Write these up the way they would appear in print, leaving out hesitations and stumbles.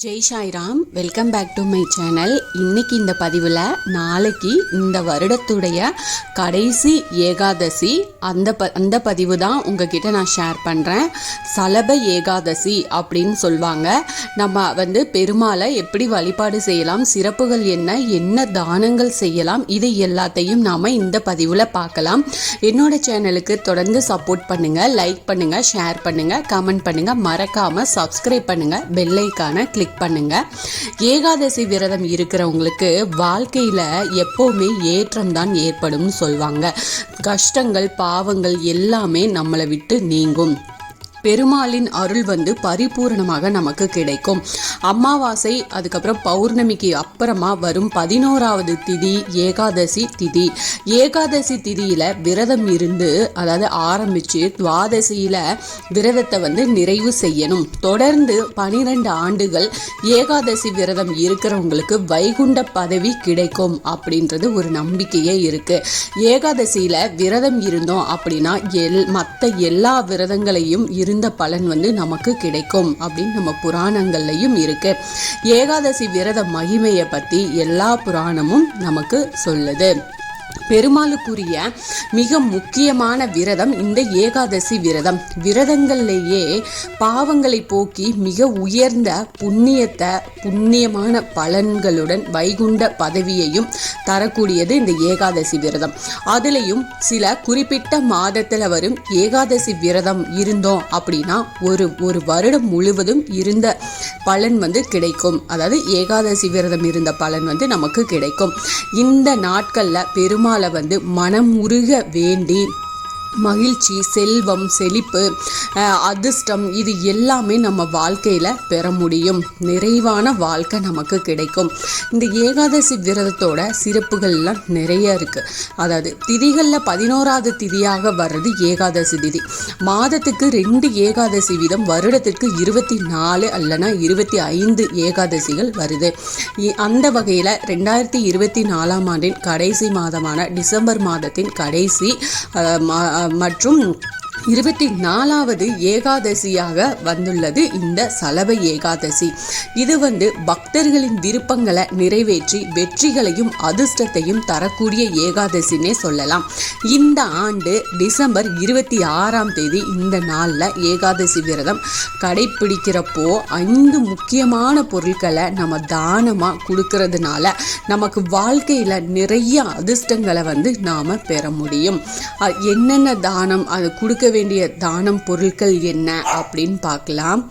Jai Sairam, welcome back to my channel. இன்னைக்கு இந்த பதிவில் நாளைக்கு இந்த வருடத்துடைய கடைசி ஏகாதசி அந்த பதிவு தான் உங்ககிட்ட நான் ஷேர் பண்ணுறேன். சலப ஏகாதசி அப்படின்னு சொல்லுவாங்க. நம்ம பெருமாளை எப்படி வழிபாடு செய்யலாம், சிறப்புகள் என்ன தானங்கள் செய்யலாம், இது எல்லாத்தையும் நாம் இந்த பதிவில் பார்க்கலாம். என்னோட சேனலுக்கு தொடர்ந்து சப்போர்ட் பண்ணுங்கள், லைக் பண்ணுங்கள், ஷேர் பண்ணுங்கள், கமெண்ட் பண்ணுங்கள், மறக்காமல் சப்ஸ்கிரைப் பண்ணுங்கள், பெல் ஐக்கானை கிளிக் பண்ணுங்க. ஏகாதசி விரதம் இருக்கிறவங்களுக்கு வாழ்க்கையில எப்பவுமே ஏற்றம் தான் ஏற்படும் சொல்வாங்க. கஷ்டங்கள் பாவங்கள் எல்லாமே நம்மளை விட்டு நீங்கும். பெருமாளின் அருள் பரிபூரணமாக நமக்கு கிடைக்கும். அமாவாசை அதுக்கப்புறம் பௌர்ணமிக்கு அப்புறமா வரும் 11வது திதி ஏகாதசி திதி. ஏகாதசி திதியில விரதம் இருந்து, அதாவது ஆரம்பிச்சு துவாதசியில விரதத்தை நிறைவு செய்யணும். தொடர்ந்து 12 ஆண்டுகள் ஏகாதசி விரதம் இருக்கிறவங்களுக்கு வைகுண்ட பதவி கிடைக்கும் அப்படின்றது ஒரு நம்பிக்கையே இருக்கு. ஏகாதசியில விரதம் இருந்தோம் அப்படின்னா மற்ற எல்லா விரதங்களையும் இருந்த பலன் நமக்கு கிடைக்கும் அப்படின்னு நம்ம புராணங்கள்லையும் இருக்கு. ஏகாதசி விரத மகிமையை பத்தி எல்லா புராணமும் நமக்கு சொல்லுது. பெருமாளுக்குரிய மிக முக்கியமான விரதம் இந்த ஏகாதசி விரதம். விரதங்கள்லேயே பாவங்களை போக்கி மிக உயர்ந்த புண்ணியமான பலன்களுடன் வைகுண்ட பதவியையும் தரக்கூடியது இந்த ஏகாதசி விரதம். அதுலேயும் சில குறிப்பிட்ட மாதத்தில் வரும் ஏகாதசி விரதம் இருந்தோம் அப்படின்னா ஒரு வருடம் முழுவதும் இருந்த பலன் கிடைக்கும். அதாவது ஏகாதசி விரதம் இருந்த பலன் நமக்கு கிடைக்கும். இந்த நாட்களில் பெருமாளை மனம் உருக வேண்டி மகிழ்ச்சி, செல்வம், செழிப்பு, அதிர்ஷ்டம் இது எல்லாமே நம்ம வாழ்க்கையில் பெற முடியும். நிறைவான வாழ்க்கை நமக்கு கிடைக்கும். இந்த ஏகாதசி விரதத்தோட சிறப்புகள்லாம் நிறைய இருக்குது. அதாவது திதிகளில் 11வது திதியாக வர்றது ஏகாதசி திதி. மாதத்துக்கு 2 ஏகாதசி வீதம், வருடத்திற்கு 24 அல்லனா 25 ஏகாதசிகள் வருது. அந்த வகையில் 2024ஆம் ஆண்டின் கடைசி மாதமான டிசம்பர் மாதத்தின் கடைசி மற்றும் 24வது ஏகாதசியாக வந்துள்ளது இந்த சலப ஏகாதசி. இது பக்தர்களின் விருப்பங்களை நிறைவேற்றி வெற்றிகளையும் அதிர்ஷ்டத்தையும் தரக்கூடிய ஏகாதசினே சொல்லலாம். இந்த ஆண்டு டிசம்பர் 26ஆம் தேதி இந்த நாளில் ஏகாதசி விரதம் கடைப்பிடிக்கிறப்போ 5 முக்கியமான பொருட்களை நம்ம தானமாக கொடுக்கறதுனால நமக்கு வாழ்க்கையில் நிறைய அதிர்ஷ்டங்களை நாம் பெற முடியும். என்னென்ன தானம் அது கொடுக்க வேண்டிய தானம் பொருட்கள் என்ன அப்படின்னு பார்க்கலாம்.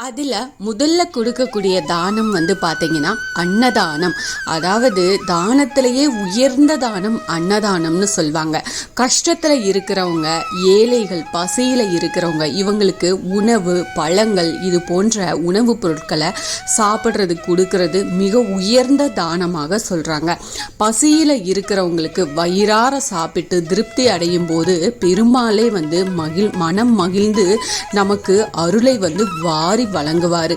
அதில் முதல்ல கொடுக்கக்கூடிய தானம் பார்த்தீங்கன்னா அன்னதானம். அதாவது தானத்திலேயே உயர்ந்த தானம் அன்னதானம்னு சொல்லுவாங்க. கஷ்டத்தில் இருக்கிறவங்க, ஏழைகள், பசியில் இருக்கிறவங்க இவங்களுக்கு உணவு, பழங்கள் இது போன்ற உணவுப் பொருட்களை சாப்பிட்றது கொடுக்கறது மிக உயர்ந்த தானமாக சொல்கிறாங்க. பசியில் இருக்கிறவங்களுக்கு வயிறார சாப்பிட்டு திருப்தி அடையும் போது பெருமாளே மனம் மகிழ்ந்து நமக்கு அருளை வாரி வழங்குவார்.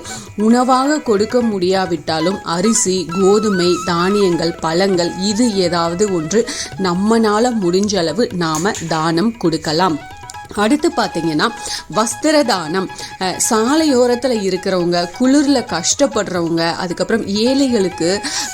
உணவாக கொடுக்க முடியாவிட்டாலும் அரிசி, கோதுமை, தானியங்கள், பழங்கள் இது ஏதாவது ஒன்று நம்மனால முடிஞ்ச அளவு நாம தானம் கொடுக்கலாம். அடுத்து பார்த்தீங்கன்னா வஸ்திர தானம். சாலையோரத்தில் இருக்கிறவங்க, குளிரில் கஷ்டப்படுறவங்க, அதுக்கப்புறம் ஏழைகளுக்கு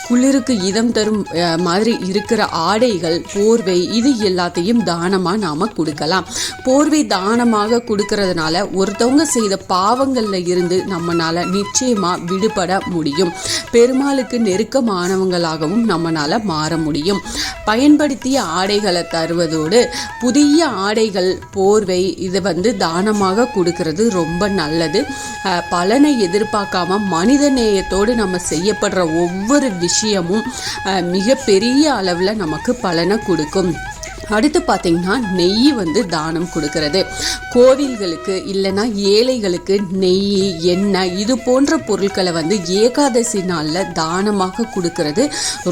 குளிருக்கு இதம் தரும் மாதிரி இருக்கிற ஆடைகள், போர்வை இது எல்லாத்தையும் தானமாக நாம் கொடுக்கலாம். போர்வை தானமாக கொடுக்கறதுனால ஒருத்தவங்க செய்த பாவங்களில் இருந்து நம்மளால் நிச்சயமாக விடுபட முடியும். பெருமாளுக்கு நெருக்கமானவங்களாகவும் நம்மளால் மாற முடியும். பயன்படுத்திய ஆடைகளை தருவதோடு புதிய ஆடைகள், போர்வை இது தானமாக கொடுக்கறது ரொம்ப நல்லது. பலனை எதிர்பார்க்காம மனித நேயத்தோடு நம்ம செய்யப்படுற ஒவ்வொரு விஷயமும் மிக பெரிய அளவில் நமக்கு பலனை கொடுக்கும். அடுத்து பார்த்தீங்கன்னா நெய் தானம் கொடுக்கறது. கோவில்களுக்கு இல்லைன்னா ஏழைகளுக்கு நெய், எண்ணெய் இது போன்ற பொருட்களை ஏகாதசி நாளில் தானமாக கொடுக்கறது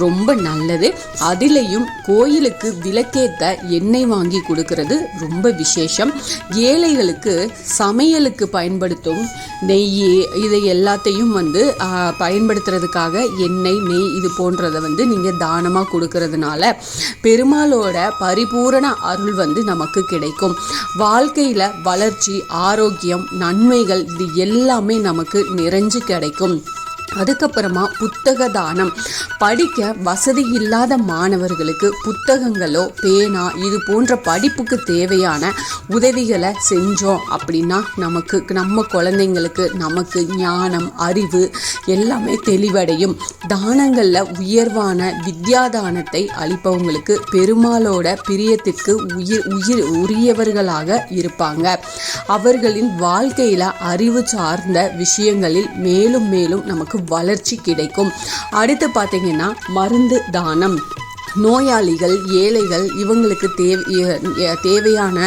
ரொம்ப நல்லது. அதிலையும் கோயிலுக்கு விளக்கேற்ற எண்ணெய் வாங்கி கொடுக்கறது ரொம்ப விசேஷம். ஏழைகளுக்கு சமையலுக்கு பயன்படுத்தும் நெய் இதை எல்லாத்தையும் பயன்படுத்துறதுக்காக எண்ணெய், நெய் இது போன்றதை நீங்கள் தானமாக கொடுக்கறதுனால பெருமாளோட பரிபூரண அருள் நமக்கு கிடைக்கும். வாழ்க்கையில் வளர்ச்சி, ஆரோக்கியம், நன்மைகள் இது எல்லாமே நமக்கு நிறைஞ்சு கிடைக்கும். அதுக்கப்புறமா புத்தக தானம். படிக்க வசதி இல்லாத மாணவர்களுக்கு புத்தகங்களோ பேனா இது போன்ற படிப்புக்கு தேவையான உதவிகளை செஞ்சோம் அப்படின்னா நம்ம குழந்தைங்களுக்கு நமக்கு ஞானம் அறிவு எல்லாமே தெளிவடையும். தானங்களில் உயர்வான வித்யாதானத்தை அளிப்பவங்களுக்கு பெருமாளோட பிரியத்திற்கு உரியவர்களாக இருப்பாங்க. அவர்களின் வாழ்க்கையில் அறிவு சார்ந்த விஷயங்களில் மேலும் மேலும் நமக்கு வளர்ச்சி கிடைக்கும். அடுத்து பார்த்தீங்கன்னா மருந்து தானம். நோயாளிகள் ஏழைகள் இவங்களுக்கு தேவையான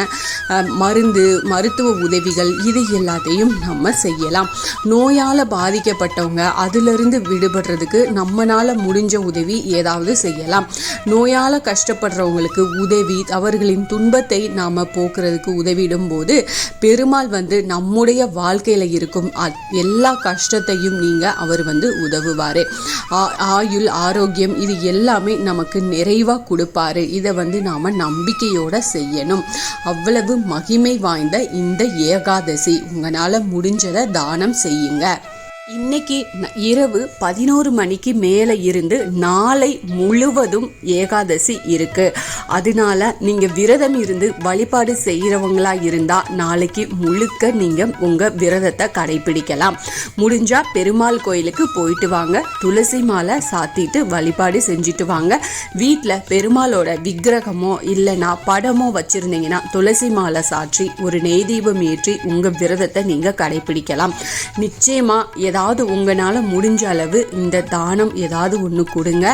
மருத்துவ உதவிகள் இது எல்லாத்தையும் நம்ம செய்யலாம். நோயால் பாதிக்கப்பட்டவங்க அதிலிருந்து விடுபடுறதுக்கு நம்மளால் முடிஞ்ச உதவி ஏதாவது செய்யலாம். நோயால் கஷ்டப்படுறவங்களுக்கு உதவி அவர்களின் துன்பத்தை நாம் போக்குறதுக்கு உதவிடும் போது பெருமாள் நம்முடைய வாழ்க்கையில் இருக்கும் எல்லா கஷ்டத்தையும் அவர் உதவுவார். ஆயுள் ஆரோக்கியம் இது எல்லாமே நமக்கு நிறைவாக கொடுப்பாரு. இதை நாம் நம்பிக்கையோட செய்யணும். அவ்வளவு மகிமை வாய்ந்த இந்த ஏகாதசி உங்களால் முடிஞ்சதை தானம் செய்யுங்க. இன்னைக்கு இரவு 11 மணிக்கு மேலே இருந்து நாளை முழுவதும் ஏகாதசி இருக்கு. அதனால நீங்கள் விரதம் இருந்து வழிபாடு செய்கிறவங்களா இருந்தால் நாளைக்கு முழுக்க நீங்கள் உங்கள் விரதத்தை கடைபிடிக்கலாம். முடிஞ்சால் பெருமாள் கோயிலுக்கு போயிட்டு வாங்க, துளசி மாலை சாத்திட்டு வழிபாடு செஞ்சுட்டு வாங்க. வீட்டில் பெருமாளோட விக்கிரகமோ இல்லைனா படமோ வச்சுருந்தீங்கன்னா துளசி மாலை சாற்றி ஒரு நெய் தீபம் ஏற்றி உங்கள் விரதத்தை நீங்கள் கடைபிடிக்கலாம். நிச்சயமாக ஏதாவது உங்களால் முடிஞ்ச அளவு இந்த தானம் ஏதாவது ஒன்று கொடுங்க.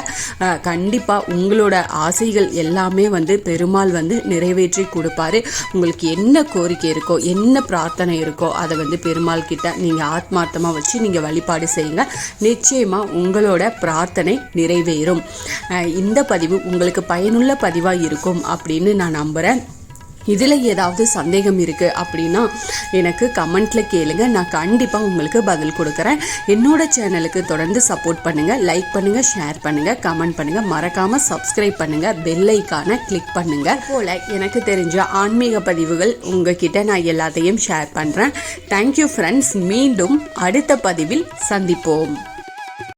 கண்டிப்பாக உங்களோட ஆசைகள் எல்லாமே பெருமாள் நிறைவேற்றி கொடுப்பாரு. உங்களுக்கு என்ன கோரிக்கை இருக்கோ என்ன பிரார்த்தனை இருக்கோ அதை பெருமாள் கிட்ட நீங்கள் ஆத்மார்த்தமாக வச்சு நீங்கள் வழிபாடு செய்யுங்க. நிச்சயமாக உங்களோட பிரார்த்தனை நிறைவேறும். இந்த பதிவு உங்களுக்கு பயனுள்ள பதிவாக இருக்கும் அப்படின்னு நான் நம்புகிறேன். இதில் ஏதாவது சந்தேகம் இருக்குது அப்படின்னா எனக்கு கமெண்ட்டில் கேளுங்க, நான் கண்டிப்பாக உங்களுக்கு பதில் கொடுக்குறேன். என்னோட சேனலுக்கு தொடர்ந்து சப்போர்ட் பண்ணுங்கள், லைக் பண்ணுங்கள், ஷேர் பண்ணுங்கள், கமெண்ட் பண்ணுங்கள், மறக்காமல் சப்ஸ்கிரைப் பண்ணுங்கள், பெல் ஐக்கானை கிளிக் பண்ணுங்கள். போல் எனக்கு தெரிஞ்ச ஆன்மீக பதிவுகள் உங்ககிட்ட நான் எல்லாத்தையும் ஷேர் பண்ணுறேன். Thank you friends. மீண்டும் அடுத்த பதிவில் சந்திப்போம்.